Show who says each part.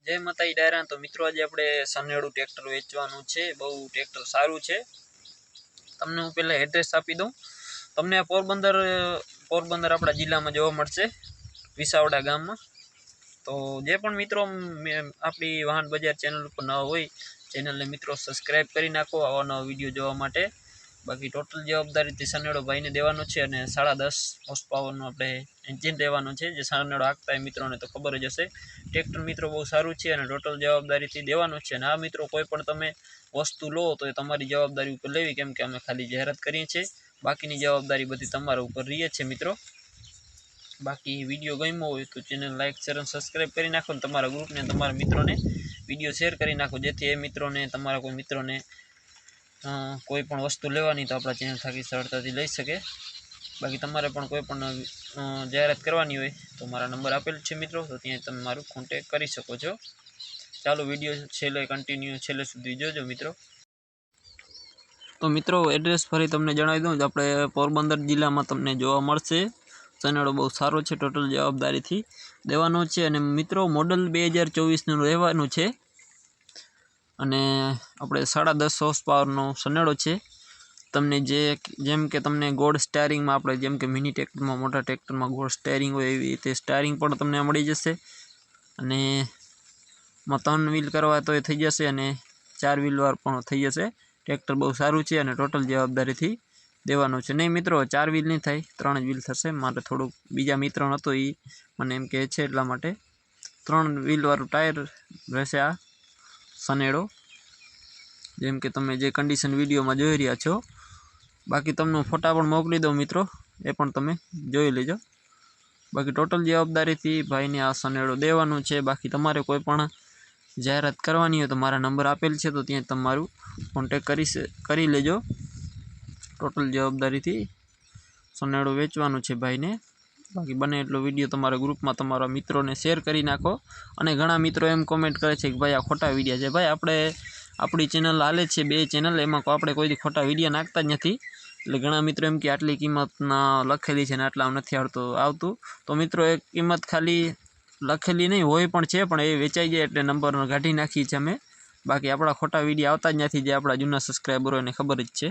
Speaker 1: जय माताजी डायरा। तो मित्रों आज આપણે સનેડું ટ્રેક્ટર વેચવાનું છે। બહુ ટ્રેક્ટર સારું છે। તમને હું પહેલા એડ્રેસ આપી દઉં। તમને આ પોરબંદર આપણા જિલ્લામાં જોવા મળશે, વિસાવડા ગામમાં। તો જે પણ મિત્રો આપણી વાહન બજાર ચેનલ ઉપર નવા હોય, ચેનલને મિત્રો સબસ્ક્રાઇબ કરી નાખો આવા નવા વિડીયો જોવા માટે। બાકી ટોટલ જવાબદારીથી સનેડો ભાઈને દેવાનો છે અને 10.5 હોર્સ પાવરનું આપણે એન્જિન રહેવાનું છે। જે સનેડો હાંકતા હોય મિત્રોને તો ખબર જ હશે। ટ્રેક્ટર મિત્રો બહુ સારું છે અને ટોટલ જવાબદારીથી દેવાનું છે। અને આ મિત્રો કોઈ પણ તમે વસ્તુ લો તો એ તમારી જવાબદારી ઉપર લેવી, કેમ કે અમે ખાલી જાહેરાત કરીએ છીએ, બાકીની જવાબદારી બધી તમારા ઉપર રહે છે મિત્રો। બાકી વિડીયો ગમ્યો હોય તો ચેનલ લાઇક શેર અને સબસ્ક્રાઇબ કરી નાખો અને તમારા ગ્રુપને તમારા મિત્રોને વિડીયો શેર કરી નાખો, જેથી એ મિત્રોને તમારા કોઈ મિત્રોને કોઈ પણ વસ્તુ લેવાની તો આપણા ચેનલ થકી સરળતાથી લઈ શકે। બાકી તમારે પણ કોઈ પણ જાહેરાત કરવાની હોય તો મારા નંબર આપેલ છે મિત્રો, તો ત્યાં તમે મારું કોન્ટેક કરી શકો છો। ચાલો વિડીયો છેલ્લે સુધી જોજો મિત્રો। તો મિત્રો એડ્રેસ ફરી તમને જણાવી દઉં, આપણે પોરબંદર જિલ્લામાં તમને જોવા મળશે। સનેડો બહુ સારો છે, ટોટલ જવાબદારીથી દેવાનો છે અને મિત્રો મોડલ 2024નું રહેવાનું છે અને આપણે 10.5 હોર્સ પાવરનો સનેડો છે। તમને જેમ કે તમને ગોળ સ્ટારિંગમાં આપણે જેમ કે મિની ટ્રેક્ટરમાં મોટા ટ્રેક્ટરમાં ગોળ સ્ટારિંગ હોય એવી રીતે સ્ટારિંગ પણ તમને મળી જશે। અને 3 વ્હીલ કરવા તો એ થઈ જશે અને 4 વ્હીલ વાર પણ થઈ જશે। ટ્રેક્ટર બહુ સારું છે અને ટોટલ જવાબદારીથી દેવાનું છે। નહીં મિત્રો 4 વ્હીલ નહીં થાય, 3 જ વ્હીલ થશે। મારે થોડુંક બીજા મિત્રો હતો એ મને એમ કહે છે, એટલા માટે 3 વ્હીલવાળું ટાયર રહેશે આ સનેડો, જેમ કે તમે જે કન્ડિશન વિડીયોમાં જોઈ રહ્યા છો। બાકી તમને ફોટા પણ મોકલી દઉં મિત્રો, એ પણ તમે જોઈ લેજો। બાકી ટોટલ જવાબદારીથી ભાઈને આ સનેડો દેવાનું છે। બાકી તમારે કોઈ પણ જાહેરાત કરવાની હોય તો મારા નંબર આપેલ છે, તો ત્યાં તમારું કોન્ટેક કરી લેજો। ટોટલ જવાબદારીથી સનેડો વેચવાનું છે ભાઈને। બાકી બને એટલો વિડીયો તમારા ગ્રુપમાં તમારા મિત્રોને શેર કરી નાખો। અને ઘણા મિત્રો એમ કોમેન્ટ કરે છે કે ભાઈ આ ખોટા વિડીયા છે। ભાઈ આપણી ચેનલ હાલે છે 2 ચેનલ, એમાં આપણે કોઈ ખોટા વિડીયો નાખતા જ નથી। એટલે ઘણા મિત્રો એમ કે આટલી કિંમતના લખેલી છે ને આટલા નથી આવતું। તો મિત્રો એક કિંમત ખાલી લખેલી નહીં હોય પણ છે, પણ એ વેચાઈ જાય એટલે નંબર કાઢી નાખીએ છીએ અમે। બાકી આપણા ખોટા વિડીયો આવતા જ નથી, જે આપણા જૂના સબસ્ક્રાઈબરો એને ખબર જ છે।